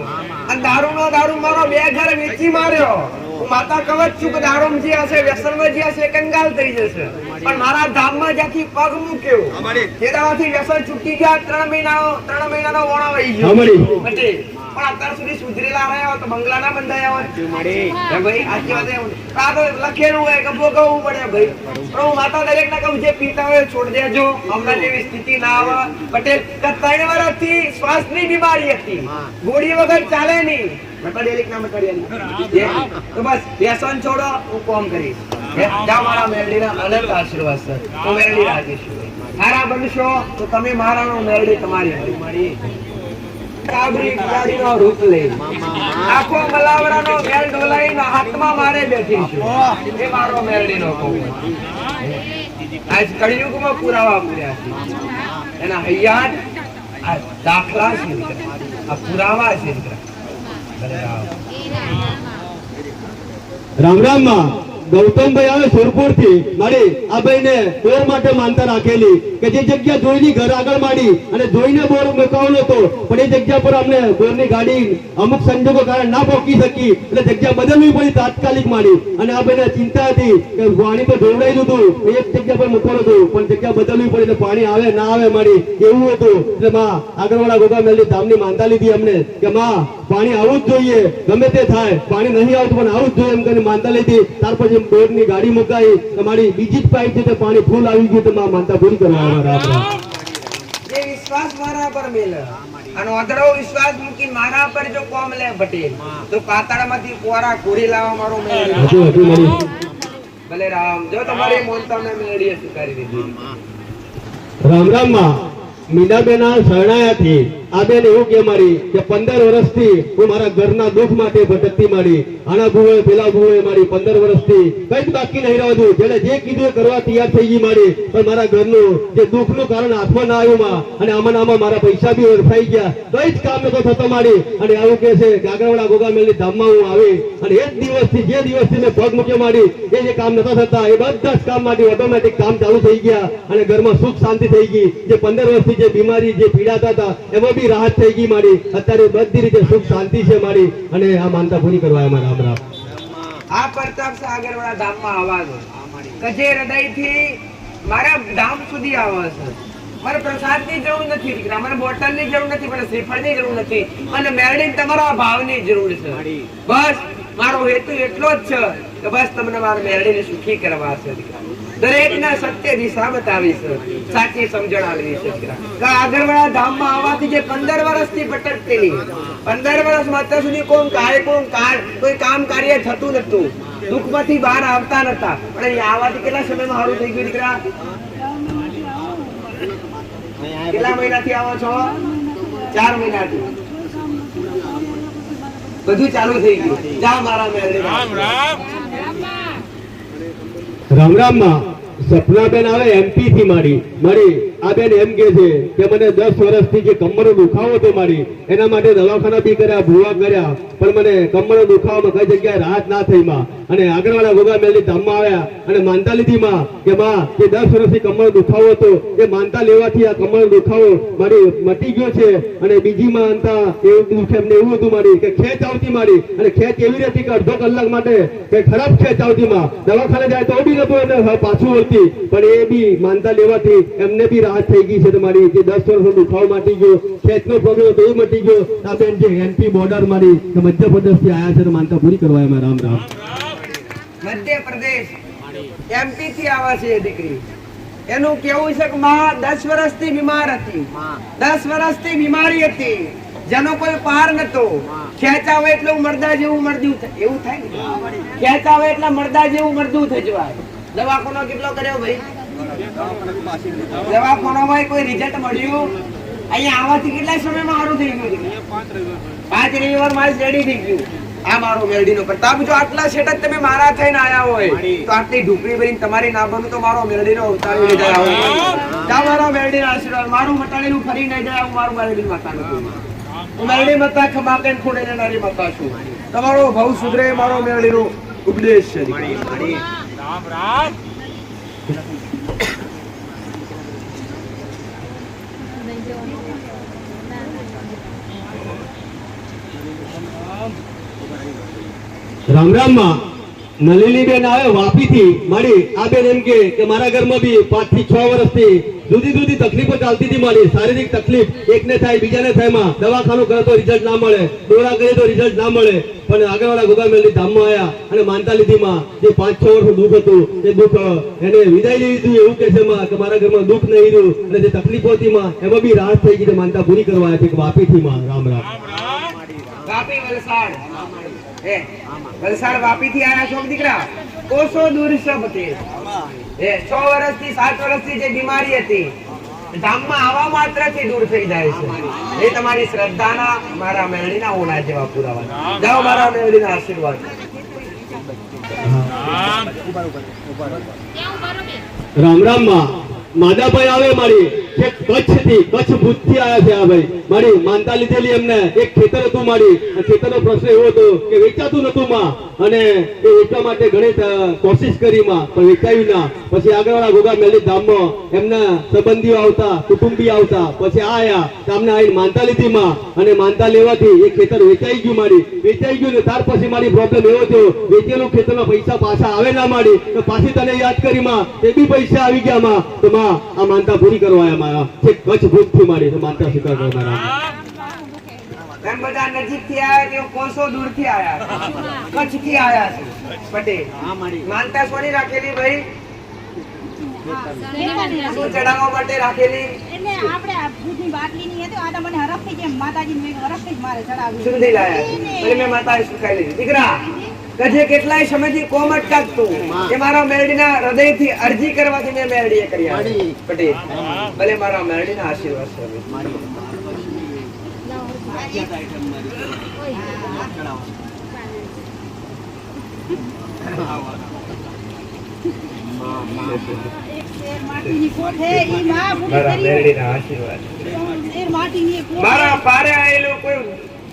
અને દારૂ મારો 2 ઘર વેચી માર્યો હું માતા કવચ છું કે દારૂમાં જે હશે વ્યસનમાં જે હશે કંગાલ થઈ જશે પણ મારા ધામમાં જ્યાંથી પગ મૂક્યો તે દાવાથી વ્યસન છૂટી ગયા 3 મહિનાનો વણો વહી ગયો પણ અત્યાર સુધી સુધરેલા રહ્યા તો બંગલા ના બંધાયા હોય હે ભાઈ આજી વાત આ તો લખેલું હોય કે ભોગવવું પડે ભાઈ પણ હું માતા દરેક ના કહું જે પીતા હોય છોડ દેજો હમણાં જેવી સ્થિતિ ના આવે પટેલ 3 વર્ષથી શ્વાસની બીમારી હતી ગોળી વગર ચાલે નહીં મટાડેલી ના મટાડેલી તો બસ વ્યસન છોડો હું કોમ કરીશ જા મારા મેલડીના અનંત આશીર્વાદ છે હું મેલડી રાખીશ મારા બનશો તો તમે મારાનો મેલડી તમારી કાબરી ગાડીનો રૂપ લે આખો મલાવરાનો મેલ ડોલાઈને હાથમાં મારે બેઠી છું એ મારો મેલડીનો કોમ આજ કળિયુગમાં પુરાવા મળ્યા છે એના હૈયાત આ દાખલા છે આ પુરાવા છે રામ રામ માં ગૌતમભાઈ આવે સુરપુર થી મારી આ ભાઈ ને બોર માટે માનતા રાખેલી કે જે જગ્યા જોઈની ઘર આગળ માડી અને જોઈને બોર મુકાવવાનો હતો પણ એ જગ્યા પર અમને બોરની ગાડી અમુક સંજોગો કારણ ના પહોંચી શકી એટલે જગ્યા બદલવી પડી તાત્કાલિક માડી અને આ ભાઈને ચિંતા હતી કે પાણી તો જોડાઈ દીધું એક જગ્યા પર મૂકવાનું હતું પણ જગ્યા બદલવી પડી એટલે પાણી આવે ના આવે માડી એવું હતું એટલે માં આગળવાળા ગોગામેલની ધામની માનતા લીધી અમને કે માં પાણી આવવું જ જોઈએ ગમે તે થાય પાણી નહીં આવતું પણ આવું જ જોઈએ એમ કરીને માનતા લીધી ત્યાર પછી બોરની ગાડી મુકાઈ તમારી બીજી જ પાઇપ છે પાણી ફૂલ આવી ગયું તો માં માનતા પૂરી કરવા જે વિશ્વાસ મારા પર મેલ અને અધડો વિશ્વાસ મૂકી મારા પર જો કોમ લે પટેલ તો પાતાળમાંથી કોરા કોરી લાવવા મારો મેળ ભલે રામ જો તમારી મોનતા મેં મેળીએ સ્વીકારી દીધી રામ રામ માં મીનાબેના શરણાયાથી આ બેન એવું કે મારી કે 15 વર્ષથી હું મારા ઘરના દુઃખ માટે ભટકતી મારી આના ભૂવે પેલા ભૂવે મારી 15 વર્ષથી કઈ જ બાકી નહીં રહેતું જેને જે કીધું કરવા તૈયાર થઈ ગઈ મારી પણ મારા ઘરનું જે દુઃખનું કારણ હાથમાં ના આવ્યું માં અને આમાં મારા પૈસા બી વેડફાઈ ગયા કઈ જ કામ નતો થતો મારી અને આવું કે છે કે આગળવાળા ગોગામેલની ધામમાં હું આવી અને એ જ દિવસથી જે દિવસથી મેં પગ મૂક્યો મારી એ જે કામ નતા થતા એ બધા જ કામ માટે ઓટોમેટિક કામ ચાલુ થઈ ગયા અને ઘરમાં સુખ શાંતિ થઈ ગઈ જે 15 વર્ષથી જે બીમારી જે પીડાતા હતા એમાં બી રાહત થઈ ગઈ મારી અત્યારે બધી રીતે સુખ શાંતિ છે મારી અને આ માનતા પૂરી કરવા રામ રામ આ પ્રતાપ સાગરવાળા ધામમાં આવવાનો કજે હૃદયથી મારા ધામ સુધી આવે છે મારે પ્રસાદની જરૂર નથી દીકરા મને બોટલની જરૂર નથી મને શ્રીફળની જરૂર નથી અને મેરડી તમારા ભાવની જરૂર છે બસ મારો હેતુ એટલો જ છે કે બસ તમને મારા મેરડીને સુખી કરવા છે દીકરા દરેકના સત્ય દિશા બતાવી છે સાચી સમજણ આવી છે દીકરા આગળવાળા ધામમાં આવવાથી જે 15 વર્ષ વર્ષથી ભટકતી 15 વર્ષમાં અત્યાર સુધી કોઈ કામ કાર્ય થતું નતું, દુઃખમાંથી બહાર આવતા નતા, પણ અહીંયા આવવાથી કેટલા સમયમાં સારું થઈ ગયું દીકરા? કેટલા મહિનાથી આવો છો? 4 મહિનાથી બધું ચાલુ થઈ ગયું. જા મારા મેળવી રામ રામ માં સપનાબેન આવે એમપી થી મારી આ બેન એમ કે છે કે મને 10 વર્ષથી જે કમરનો દુખાવો હતો એના માટે દવાખાના બી કર્યા, ભૂવા કર્યા, પણ મને કમરનો દુખાવામાં કઈ જગ્યાએ રાહત ના થઈ માં. અને આગળવાળા ગોગા મેલની ધામમાં આવ્યા અને માનતા લીધી માં કે માં જે 10 વર્ષથી કમરનો દુખાવો હતો એ માનતા લેવાથી આ કમરનો દુખાવો મારી મટી ગયો છે. અને બીજી માનતા એવું દુઃખ એમને એવું હતું કે ખેંચ આવતી અને ખેંચ એવી રહેતી કે અડધો કલાક માટે કે ખરાબ ખેંચ આવતી માં, દવાખાને જાય તો બી નતું એને પાછું વળતી, પણ એ બી માનતા લેવાથી એમને બી રાહત થઈ ગઈ છે. તમારી જે 10 વર્ષનો દુખાવો મટી ગયો, ખેંચનો પ્રોબ્લેમ હતો એ મટી ગયો. આ બેન જે એમપી બોર્ડર મધ્યપ્રદેશ થી આવ્યા છે માનતા પૂરી કરવા એમાં રામ રામ. મધ્યપ્રદેશ એમપી થી આવે છે એ દીકરી. એનું કેવું છે કે માં 10 વર્ષથી બીમાર હતી, 10 વર્ષથી બીમારી હતી, જેનો કોઈ પાર નતો. ખેંચાવે એટલું મરદા જેવું મરદું એવું થાય ને, ખેંચાવે એટલે મરદા જેવું મરદું થઈ જવાય. દવાખાનો કેટલો કર્યો ભાઈ? દવાખાનામાં કોઈ રિઝલ્ટ મળ્યું? અહીંયા આવવાથી કેટલા સમયમાં સારું થઈ ગયું? 5 રવિવાર મારી રેડી થઈ ગયું. આ મારો મેરડીનો પ્રતાપ. જો આટલા સેટ જ તમે મારા થઈને આયા હોય તો આટલી ઢુકડી ભરીને તમારી ના બનું તો મારો મેરડીનો અવતાર લઈ જાય હોય. મારો મેરડીના આશીર્વાદ, મારું મટાડેલું ફરી નહીં જાય. હું મારું મેરડી માતાનું છું. હું મેરડી માતા ખમા કેન ખોડે નારી માતા છું. તમારો ભવ સુધરે મારો મેરડીનો ઉપદેશ છે. રામ રામ. રામ રામ માં નલીલી બેન આવે વાપી થી આ બેન એમ કે મારા ઘરમાં બી 5 થી 6 વર્ષથી જુદી તકલીફો ચાલતી હતી. મારી શારીરિક તકલીફ એકને થાય બીજાને થાય માં, દવાખાનું કરે તો રિઝલ્ટ ના મળે, દોરા કરે તો રિઝલ્ટ ના મળે, પણ આગળવાળા ગોગા મેલની ધામમાં આવ્યા અને માનતા લીધી માં જે 5-6 વર્ષનું દુઃખ હતું એ દુઃખ એને વિદાય લીધું. એવું કે છે માં કે મારા ઘરમાં દુઃખ નહીં રહ્યું અને જે તકલીફો હતી માં એમાં બી રાહત થઈ ગઈ. માનતા પૂરી કરવા આવ્યા છે વાપી થી માં. રામ રામ. વાપી વલસાડ વલસાડ વાપી થી આયા છો દીકરા. કોસો દૂર છે બતે. 6 વર્ષથી 7 વર્ષથી જે બીમારી હતી ધામમાં આવા માત્રથી દૂર થઈ જાય છે. એ તમારી શ્રદ્ધાના મારા મેળડીના હોના જેવા પુરાવા. જાઓ મારા મેળડીના આશીર્વાદ. રામ રામ માં માદાભાઈ આવે કચ્છ ભુજ થી આવ્યા છે. આ ભાઈ મારી માનતા લીધેલી એમને એક ખેતર હતું ખેતરનો પ્રશ્ન એવો હતો કે વેચાતું નતું માં, અને એ વેચવા માટે ઘણી કોશિશ કરી માં પણ વેચાયું ના. પછી આગળવાળા ગોગા મેલી ધામમાં એમના સંબંધીઓ આવતા, કુટુંબી આવતા, પછી આયા તમને આવીને માનતા લીધી માં, અને માનતા લેવાથી એ ખેતર વેચાઈ ગયું ને ત્યાર પછી મારી પ્રોબ્લેમ એવો થયો વેચેલું ખેતરના પૈસા પાછા આવે ના તો પાછી તને યાદ કરી માં તે બી પૈસા આવી ગયા માં. તો માં આ માનતા પૂરી કરવા આવ્યા મારા કચ્છ ભુજ થી મારી માનતા સ્વીકાર કરવા મારા. બધા નજીક થી આયા કે કોસો દૂર થી આયા? કચ્છ થી આયા છે પટેલ. માનતા સોની રાખેલી ભાઈ? શું ચડાવવા માટે રાખેલી? એટલે આપણે આ દૂધની બાટલીની હતી, આ તો મને હરખથી જેમ માતાજીને હરખથી જ મારે ચડાવી. સુંધી લાયા એટલે મેં માતાએ સુખાઈ લીધી. દીકરા કજે કેટલાય સમયથી કોમ અટકાતું કે મારા મેરડીના હૃદયથી અરજી કરવાથી મેં મેરડીએ કર્યા પટેલ. ભલે મારા મેરડીના આશીર્વાદ છે. મારા પારે આવેલું કોઈ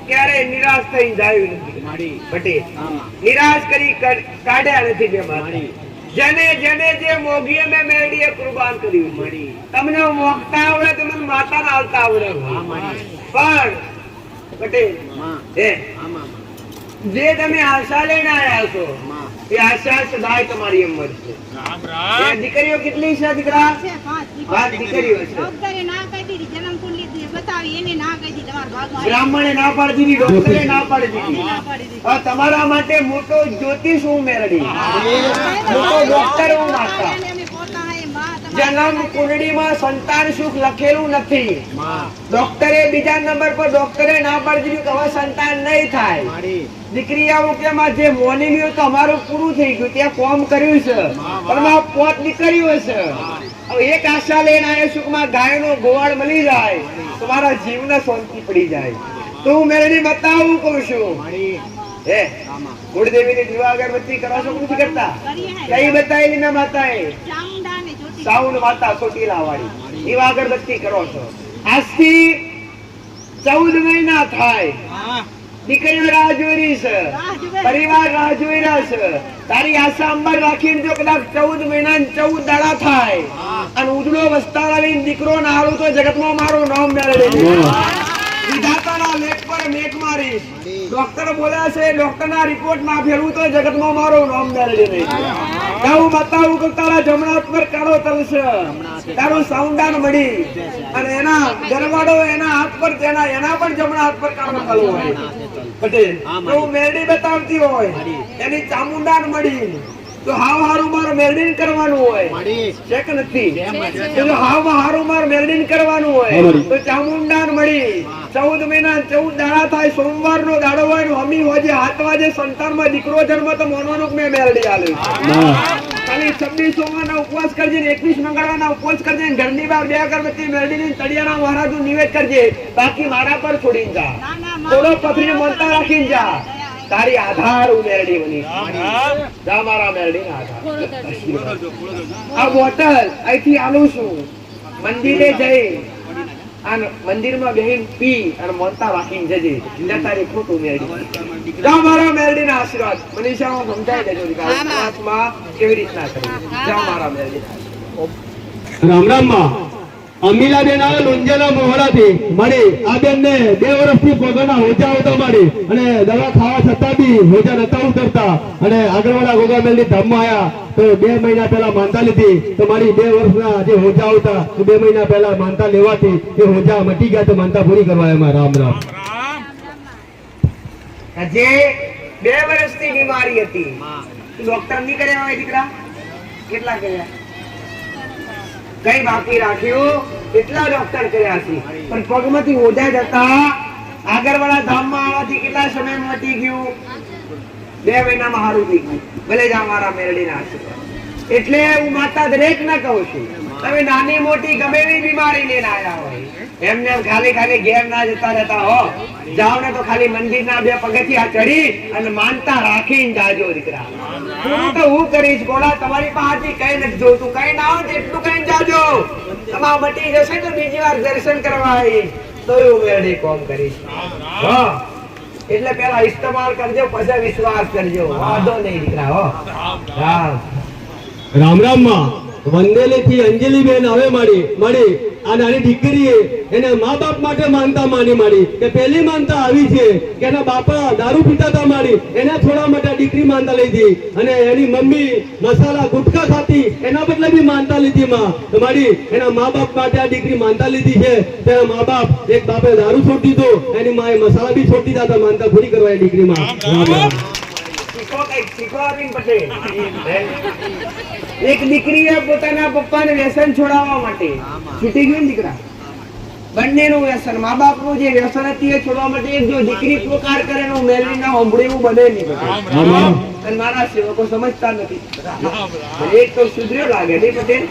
ક્યારે નિરાશ થઈ જાય નથી પટેલ. નિરાશ કરી કાઢ્યા નથી બે માતા. જેને જે મોગીએ મેં મેરડીએ કુરબાન કર્યું. તમને મોગતા આવડે, તમને માતાના હાલતા આવડે, પણ પટેલ જે તમે આશા લઈને આવ્યા છો એ આશા સદાય તમારી એમ વધશે. દીકરીઓ કેટલી છે દીકરા? 5 દીકરીઓ છે. બ્રાહ્મણે ના પાડી દીધી, ડોક્ટરે ના પાડી દીધી. તમારા માટે મોટો જ્યોતિષ હું મેરડી, મોટો ડોક્ટર હું માતા. જન્મ કુંડળીમાં સંતાન સુખ લખેલું નથી. ડોક્ટરે બીજા નંબર પર ડોક્ટરે ના પાડી દીધું કે હવે સંતાન નહીં થાય. દીકરી આવું કે માં જે મોની લ્યો તો અમારું પૂરું થઈ ગયું, ત્યાં કોમ કર્યું છે પણ આ પોત દીકરીઓ છે. હવે એક આશા લઈને આયા સુખમાં ગાયનો ગોવાળ મળી જાય તો મારા જીવને શાંતિ પડી જાય. તો હું મેળવી બતાવું કહું છું. હે કુળદેવીની દીવા અગરબત્તી કરો છો નથી કરતા? કઈ બતાવેલી ના માતાએ? ચામુંડા ને જ્યોતિ. સાઉન્ડ માતા ચોટીલા વાળી દીવા અગરબત્તી કરો છો. આજથી 14 મહિના થાય. દીકરીઓ રાહ જોઈ રહી છે, પરિવાર રાહ જોઈ રહ્યા છે. તારી આશા અંબર રાખીને જો કદાચ 14 મહિના 14 દાડા થાય અને ઉજળો વસ્તાળ લઈને દીકરો ના હારું તો જગતમાં મારું નામ મેળવે. વિધાતાના લેખ પર મેઘ મારીશ. ડોક્ટર બોલ્યા છે ડોક્ટરના રિપોર્ટ ના ફેરવું તો જગતમાં મારું નામ મેળવે નહીં. હું બતાવું કે તારા જમણા હાથ પર કાળો તલશે, તારું સાઉન્ડાન મળી અને એના ગરવાડો એના હાથ પર એના પણ જમણા હાથ પર કાળો તલ હોય. પટેલ તો મેરડી બતાવતી હોય એની ચામુંડાન મળી તો હાવ હારું મારે મેરડીન કરવાનું હોય છે કે નથી? તો હાવ હારું મારે મેરડીન કરવાનું હોય તો ચામુંડાન મળી 14 મહિના 14 દાડા થાય. સોમવારનો દાડો હોય અમી હોજે 7 વાગે સંતાનમાં દીકરો જન્મ તો મોનવાનું મેં મેરડી આલ્યું. ખાલી 26 સોમવારના ઉપવાસ કરજે ને 21 મંગળવારના ઉપવાસ કરજે ને ઘરની બહાર 2 અગરબત્તી મેરડીની તળિયાના મહારાજનું નિવેદ કરજે. બાકી મારા પર છોડીને જા, થોડો પથરીને મોનતા રાખીને જા. તારી આધાર મેરડી બની જા. મારા મેરડી આધાર. આ બોટલ અહીંથી આલું છું, મંદિરે જઈ અને મંદિરમાં બેહીન પી અને મોનતા રાખીને જજે. તારી ખોટું મેરડી જા. મારા મેરડી ના આશીર્વાદ મનીષામાં સમજાઈ દેજો કેવી રીતના કરવું. જા મારા મેરડી. રામ રામ માં અમીલાબેન આવે લુંજેલા મોહરાથી મળી. આ બેન ને 2 વર્ષથી પગના હોજા આવતા મળી અને દવા ખાવા છતાં બી હોજા નતા ઉતરતા અને આગળવાળા ગોગામેલની ધામમાં આયા તો 2 મહિના પહેલા માનતા લીધી તો મારી 2 વર્ષના જે હોજા આવતા 2 મહિના પહેલા માનતા લેવાથી એ હોજા મટી ગયા તો માનતા પૂરી કરવા એમાં. રામ રામ. જે 2 વર્ષની બીમારી હતી ડોક્ટર ની કર્યા હોય દીકરા? કેટલા કર્યા? કઈ બાકી રાખ્યું? કેટલા ડોક્ટર કર્યા છે પણ પગમાંથી ઓજા જતા આગળવાળા ધામમાં આવવાથી કેટલા સમય મટી ગયું? 2 મહિનામાં હારું થઈ ગયું. ભલે જા મારા મેરડીના આશીર્વાદ. એટલે હું માતા દરેક ને કહું છું, તમે નાની મોટી ગમે એવી બીમારી લઈને આવ્યા હોય એમને ખાલી ખાલી ઘેર ના જતા રહેતા હો. જાઓ ને તો ખાલી મંદિરના 2 પગથિયા ચડી અને માનતા રાખીને જાજો દીકરા. હું તો હું કરીશ ગોળા, તમારી પાસેથી કઈ નથી જોતું. કઈ ના હોય એટલું કઈ જાજો. તમારા મટી જશે તો બીજી વાર દર્શન કરવા આવીશ તો હું મેરડી કોમ કરીશ. હા એટલે પેલા ઇસ્તેમાલ કરજો પછી વિશ્વાસ કરજો. વાંધો નહીં દીકરા. હો રામ રામ માં વંદેલી થી અંજલિ બેન આવે મળી આ નાની દીકરીએ એને મા બાપ માટે માનતા માની કે પહેલી માનતા આવી છે કે એના બાપા દારૂ પીતા હતા મારી એને થોડા માટે દીકરી માનતા લીધી અને એની મમ્મી મસાલા ગુટખા ખાતી એના બદલે બી માનતા લીધી માં. તો મારી એના મા બાપ માટે આ દીકરી માનતા લીધી છે. તેના મા બાપ એક બાપે દારૂ છોડી દીધો, એની માએ મસાલા બી છોડી દીધા, માનતા પૂરી કરવા એ દીકરીમાં. રામ રામ. એક દીકરીએ પોતાના પપ્પાને વ્યસન છોડાવવા માટે છૂટી ગયું દીકરા. બંનેનું વ્યસન, મા બાપનું જે વ્યસન હતી એ છોડવા માટે એક જો દીકરી પ્રકાર કરે એનું મેળવી ના સાંભળ્યું બને નહીં. અને મારા સેવકો સમજતા નથી. એક તો સુધર્યો લાગે નહીં પટેલ.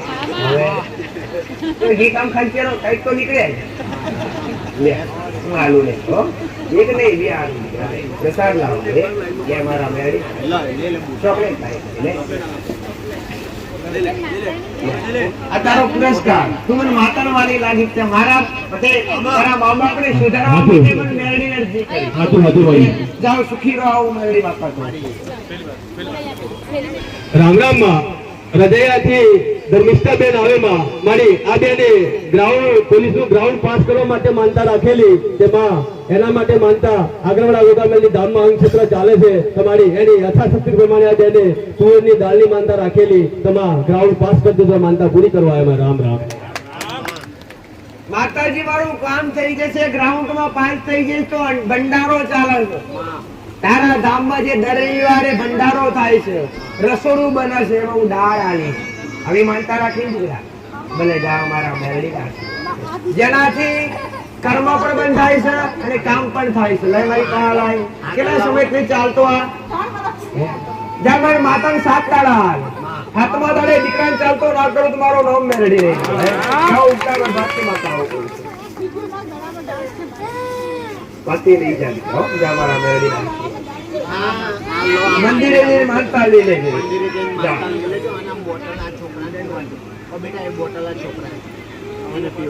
હવે ગીત આમ ખાંચેરો કઈક તો નીકળે. આલુ ને એક નહીં 2 આલુ પ્રસાદ લાવો કે મારા મેળી ચોકલેટ ખાય. આ તારો પુરસ્કાર. તું મને માતાનો વાલી લાગી છે. મારા પટેલ મારા મા બાપને સુધારવા માટે મને મેળવીને અરજી કરી. જાઓ સુખી રહો. મેળી બાપા રામ રામ માં હૃદયાથી ધર્મિષ્ઠાબેન આવે માં મારી આ બેને ગ્રાઉન્ડ પોલીસનું ગ્રાઉન્ડ પાસ કરવા માટે માનતા રાખેલી તેમાં એના માટે માનતા આગળવાળા ગોગામેલની ધામમાં અંગ ક્ષેત્ર ચાલે છે. તમારી એની યથાશક્તિ પ્રમાણે આ બેને તુવેરની દાળની માનતા રાખેલી તેમાં ગ્રાઉન્ડ પાસ કરી દીધો, માનતા પૂરી કરવા એમાં. રામ રામ. માતાજી વાળું કામ થઈ જશે, ગ્રાઉન્ડમાં પાસ થઈ જશે તો ભંડારો ચાલે છે. તારા ધામમાં જે દર રવિવારે ભંડારો થાય છે, રસોડું બને છે, એમાં હું દાળ આલીશ. આવી માનતા રાખીને દીકરા ભલે જાઓ મારા મેરડીના જેનાથી કર્મ પણ બંધ થાય છે અને કામ પણ થાય છે. લઈ મારી કહા લાઈ કેટલા સમયથી ચાલતો આ જ્યાં મારી માતાને 7 દાડા હાથમાં દાડે દીકરાને ચાલતો ના કરું તો મારો નામ મેરડી નહીં. ભક્તિ માતા બાકી નહીં ચાલી જ્યાં મારા મેરડીના મંદિરે જઈને માનતા લઈ લેજે.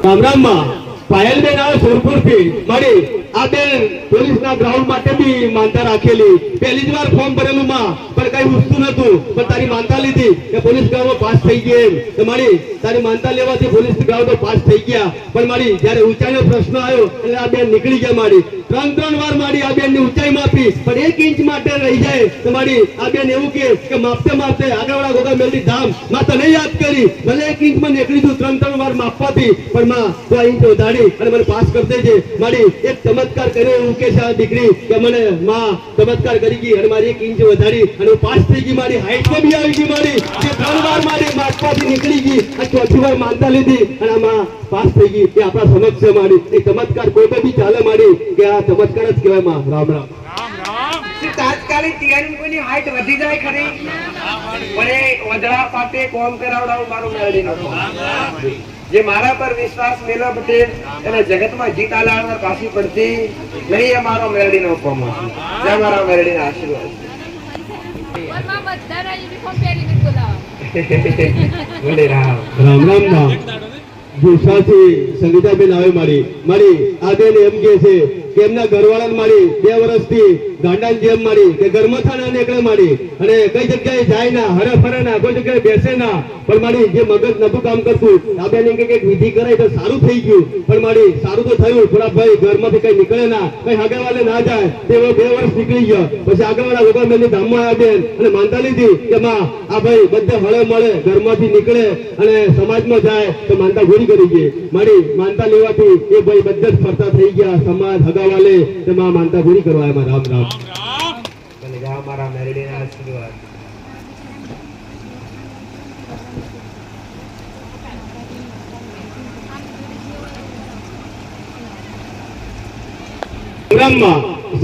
રામ રામ માં પાયલબેન આવે સોરપુર થી મળી આ બેન પોલીસના ગ્રાઉન્ડ માટે બી માનતા રાખેલી. પહેલી જ વાર ફોર્મ ભરેલું માં પણ કઈ ઉઠતું નતું પણ તારી માનતા લીધી કે પોલીસ ગ્રાઉન્ડ પાસ થઈ ગઈ એમ તો મારી તારી માનતા લેવાથી પોલીસ ગ્રાઉન્ડ પાસ થઈ ગયા. પણ મારી જયારે ઊંચાઈનો પ્રશ્ન આવ્યો એટલે આ બેન નીકળી ગયા. મારી 3 વાર મારી આ બેન ની ઊંચાઈ માપી પણ 1 ઇંચ માટે રહી જાય તો મારી આ બેન એવું કે માપતે માપતે આગળવાળા ગોગા મેલડી ધામ માં તને યાદ કરી ભલે 1 ઇંચ માં નીકળી તું 3 વાર માપવાથી પણ માં તો આ ઇંચ વધારી અને મને પાસ કરી દેજે. મારી એક ચમત્કાર કર્યો એવું કે છે આ દીકરી કે મને માં ચમત્કાર કરી ગઈ અને મારી 1 ઇંચ વધારી અને હું પાસ થઈ ગઈ. મારી હાઈટ માં બી આવી ગઈ. મારી જે 3 વાર મારી માપવાથી નીકળી ગઈ અને 4થી વાર માનતા લીધી અને આમાં પાસ થઈ ગઈ. એ આપણા સમક્ષ છે. મારી એ ચમત્કાર કોઈ બી ચાલે મારી કે આ ચમત્કાર જ કહેવાય માં. રામ રામ. તાત્કાલિક તિયારી કોઈની હાઈટ વધી જાય ખરી પણ એ વધડા પાપે કોમ કરાવડાવું મારું મેળવી નાખો. જે મારા પર વિશ્વાસ મેળવા પટેલ એને જગતમાં જીત આલાવનાર પાછી પડતી નહીં. એ મારો મેળવી નો કોમ છે. મારા મેળવી ના આશીર્વાદ. બોલે રામ રામ રામ માં ગુસ્સાથી સંગીતાબેન આવે મારી આ બેન એમ કે છે કે એમના ઘરવાળાને મારી 2 વર્ષથી ગાંડાની જેમ મારી કે ઘરમાં ના નીકળે મારી અને કઈ જગ્યાએ જાય ના હરે ફરે ના કોઈ જગ્યાએ બેસે ના પણ મારી જે મગજ નતું કામ કરતું આ બેન એમ કે વિધિ કરાય તો સારું થઈ ગયું પણ મારી સારું તો થયું થોડા ભાઈ ઘરમાંથી કઈ નીકળે ના કઈ આગળવાલે ના જાય તેઓ 2 વર્ષ નીકળી ગયા. પછી આગળવાળા લોકો મેં ધામમાં આવ્યા બેન અને માનતા લીધી કે માં આ ભાઈ બધા હળે મળે ઘરમાંથી નીકળે અને સમાજમાં જાય તો માનતા પૂરી કરી ગઈ. મારી માનતા લેવાથી એ ભાઈ બધા જ ફરતા થઈ ગયા. સમાજ હગાવાલે તેમાં માનતા પૂરી કરવા એમાં. રામ રામ. મારા મેરડીના આશીર્વાદ.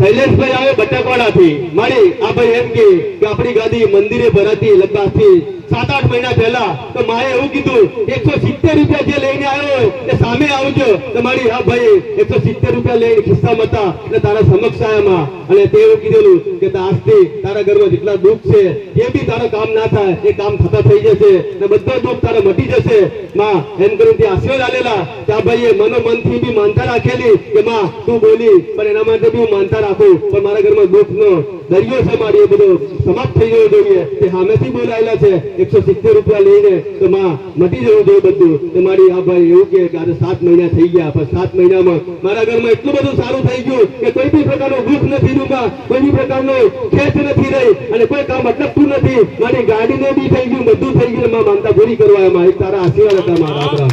શૈલેષભાઈ આવે બટાકવાડાથી મારી આ ભાઈ એમ કે આપણી ગાદી મંદિરે ભરાતી લગભગ 7-8 મહિના પહેલા તો માએ એવું કીધું 170 રૂપિયા જે લઈને આવ્યો એ સામે આવજો. તમારી હા ભાઈ 170 રૂપિયા લઈને ખિસ્સામાં હતા એટલે તારા સમક્ષ આવ્યા અને તે એવું કીધેલું કે આજથી તારા ઘરમાં જેટલા દુઃખ છે જે બી તારા કામ ના થાય એ કામ થતા થઈ જશે અને બધો દુઃખ તારા મટી જશે માં એમ કરીને તે આશીર્વાદ આલેલા. ત્યાં ભાઈએ મનોમનથી બી માનતા રાખેલી કે માં તું બોલી પણ એના માટે બી હું માનતા રાખું પણ મારા ઘરમાં દુઃખનો દરિયો છે મારી એ બધો સમાપ્ત થઈ જવો જોઈએ. તે સામેથી બોલાયેલા છે 170 રૂપિયા લઈને તો માં મટી જવું જોઈએ બધું. તો મારી આ ભાઈ એવું કે આજે 7 મહિના થઈ ગયા પણ 7 મહિનામાં મારા ઘરમાં એટલું બધું સારું થઈ ગયું કે કોઈ બી પ્રકારનું દુઃખ નથી રૂપા કોઈ બી પ્રકારનો ખેંચ નથી રહી અને કોઈ કામ અટકતું નથી. મારી ગાડીને બી થઈ ગયું બધું થઈ ગયું. માં માનતા પૂરી કરવા એમાં એક તારા આશીર્વાદ હતા મારા. રામ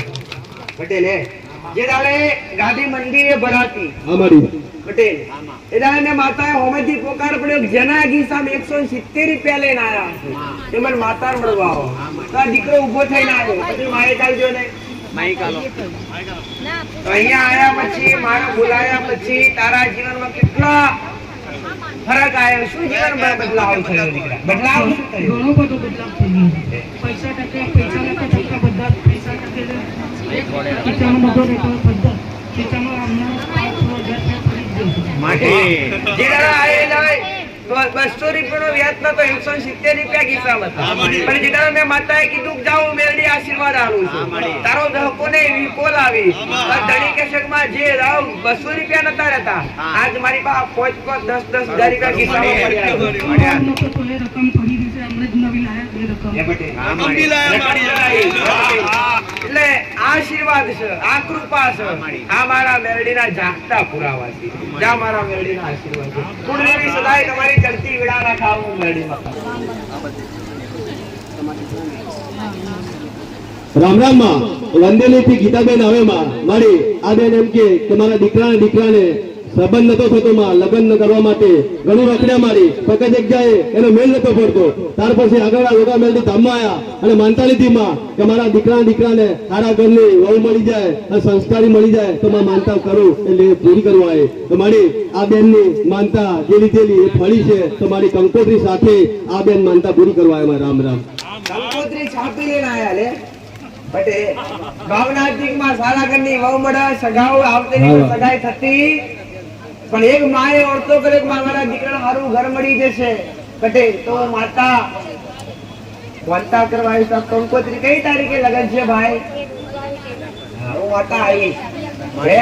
પટેલ જે દાડે ગાદી મંદિરે ભરાતી અમારી પટેલ એ દાડે માતાએ હોમેથી પોકાર પડ્યો જેના ગીસામાં 170 રૂપિયા લઈને આવ્યા એ મને માતા મળવા આવો તો આ દીકરો ઉભો થઈને આવ્યો. પછી માએ ચાલજો ને તો અહીંયા આયા પછી મારા બોલાયા પછી તારા જીવનમાં કેટલા ફરક આવ્યો? શું જીવનમાં બદલાવ થયો દીકરા? બદલાવ શું થયો? ઘણો બધો બદલાવ થઈ ગયો. પૈસા ટકે છોકરા બધા પૈસા ટકે ખીચામાં બધો રહેતો બધા ખીચામાં હમણાં 5,000 જે દાડા આયેલા 200 રૂપિયાનો વ્યાજ નતો 170 રૂપિયા ખિસ્સામાં હતા. પણ જે દાડા મેં માતાએ કીધું જાઓ મેરડી આશીર્વાદ આલું છું તારો ધક્કોને વિકોલ આવી ધણી કેશકમાં જે રાવ 200 રૂપિયા નતા રહેતા આજ મારી પાસે 5-10 હજાર રૂપિયા ખિસ્સામાં પડ્યા. તો એ રકમ પડી ગઈ છે હમણાં જ નવી લાયા બે રકમ. એટલે આશીર્વાદ છે આ કૃપા છે આ મારા મેરડીના જાગતા પુરાવા છે. જા મારા મેરડીના આશીર્વાદ છે. કુળદેવી સદાય તમારી ચડતી વિડા ના ખાવું મેરડીમાં. રામ રામ માં વંદેલી થી ગીતાબેન આવે માં મારી આ બેન એમ કે મારા દીકરાને સંબંધ નતો થતો માં લગ્ન કરવા માટે ઘણું રખડ્યા મારી પકડ જગ્યાએ એનો મેલ નતો પડતો. ત્યાર પછી આગળ યોગા મેલથી ધામમાં આવ્યા અને માનતા લીધી માં કે મારા દીકરાને સારા ઘરની વહુ મળી જાય અને સંસ્કારી મળી જાય તો માં માનતા કરું એટલે પૂરી કરવા આવે. તો મારી આ બેનની માનતા જે લીધેલી એ ફળી છે. તો મારી કંકોત્રી સાથે આ બેન માનતા પૂરી કરવા આવ્યા. રામ રામ. કંકોત્રી છાપી લઈને આયા લે બટે ભાવનાત્મકમાં સારા ઘરની વહુ મળે સગાઓ આવતેની સગાઈ થતી પણ એક માએ ઓળતો કરે કે મારા દીકરાને સારું ઘર મળી જશે બટે તો માતા વાંતા કરવા આવી તો કંકોત્રી કઈ તારીખે લગન છે ભાઈ? હું માતા આવી હે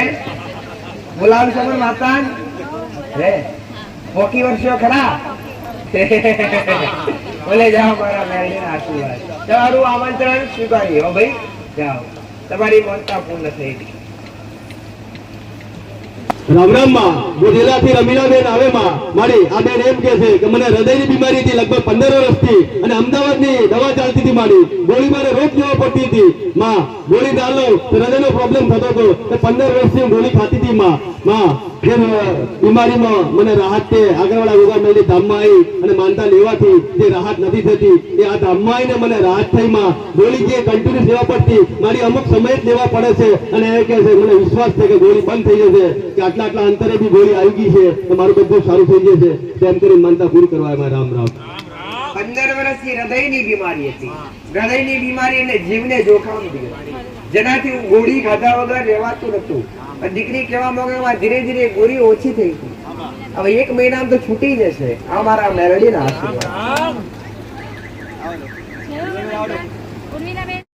બોલાવ છો મને માતા હે મોકી વર્ષો ખરા બોલે જાઓ મારા મેળવીને આશીર્વાદ તમારું આમંત્રણ સ્વીકારી હો ભાઈ જાઓ તમારી માનતા પૂર્ણ થઈ ગઈ. રામ રામ માં બોધેલાથી રમીલાબેન આવે માં મારી આ બેન એમ કે છે કે મને હૃદયની બીમારી હતી લગભગ 15 વર્ષથી અને અમદાવાદની દવા ચાલતી હતી મારી ગોળી મારે રોજ લેવા પડતી હતી માં ગોળી ડાલો તો હૃદયનો પ્રોબ્લેમ થતો હતો કે 15 વર્ષથી હું ગોળી ખાતી હતી માં જે બીમારીમાં મને રાહત છે આગળવાળા યોગા મેલની ધામમાં આવી અને માનતા લેવાથી જે રાહત નથી થતી એ આ ધામમાં આવીને મને રાહત થઈ માં ગોળી જે કન્ટિન્યુઅસ લેવા પડતી મારી અમુક સમય જ લેવા પડે છે અને એ કહે છે મને વિશ્વાસ છે કે ગોળી બંધ થઈ જશે કે આટલા અંતરે બી ગોળી આવી ગઈ છે તો મારું બધું સારું થઈ જશે તેમ કરી માનતા પૂરી કરવા આવ્યા. રામ રામ. 15 વર્ષથી હૃદયની બીમારી હતી. હૃદયની બીમારી અને જીવને જોખમ હતી જેનાથી ગોળી ખાધા વગર રહેવાતું નતું. દીકરી કેવા મોગમાં ધીરે ધીરે ગોળી ઓછી થઈ ગઈ. હવે 1 મહિનામાં તો છૂટી જશે. આ મારા મેરડીના આશીર્વાદ.